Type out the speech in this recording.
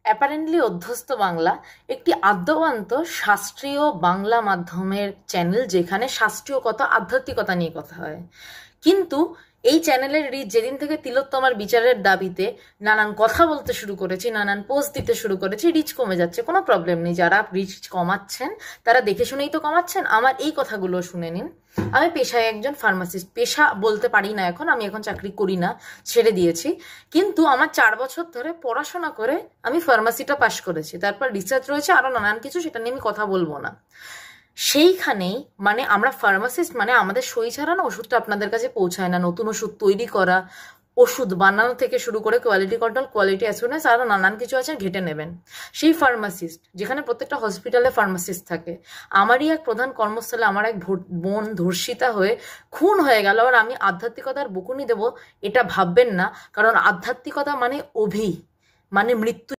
Apparently অধ্যস্ত Bangla একটি আদ্যবান্ত শাস্ত্রীয় বাংলা মাধ্যমের চ্যানেল, যেখানে শাস্ত্রীয়কতা আধ্যাত্মিকতা নিয়ে কথা হয়। কিন্তু এই চ্যানেলের রিচ যেদিন থেকে তিলোত্তমার বিচারের দাবিতে নানান কথা বলতে শুরু করেছি, নানান পোস্ট দিতে শুরু করেছি, রিচ কমে যাচ্ছে। কোনো প্রবলেম নেই, যারা রিচ কমাচ্ছেন তারা দেখে শুনেই তো কমাচ্ছেন। আমার এই কথাগুলো শুনে নিন। আমি পেশায় একজন ফার্মাসিস্ট, পেশা বলতে পারি না এখন, আমি এখন চাকরি করি না, ছেড়ে দিয়েছি। কিন্তু আমার 4 বছর ধরে পড়াশোনা করে আমি ফার্মাসিটা পাশ করেছি, তারপর রিসার্চ রয়েছে আরো নানান কিছু, সেটা নিয়ে আমি কথা বলবো না। সেইখানেই মানে আমরা ফার্মাসিস্ট মানে আমাদের সই ছাড়া না ওষুধটা আপনাদের কাছে পৌঁছায় না। নতুন ওষুধ তৈরি করা, ওষুধ বানানো থেকে শুরু করে কোয়ালিটি কন্ট্রোল, কোয়ালিটি অ্যাসুরেন্স, আরও নানান কিছু আছে, ঘেটে নেবেন। সেই ফার্মাসিস্ট, যেখানে প্রত্যেকটা হসপিটালে ফার্মাসিস্ট থাকে, আমারই এক প্রধান কর্মস্থলে আমার এক বোন ধর্ষিতা হয়ে খুন হয়ে গেল, আর আমি আধ্যাত্মিকতার বকুনি দেব এটা ভাববেন না। কারণ আধ্যাত্মিকতা মানে মানে মৃত্যু।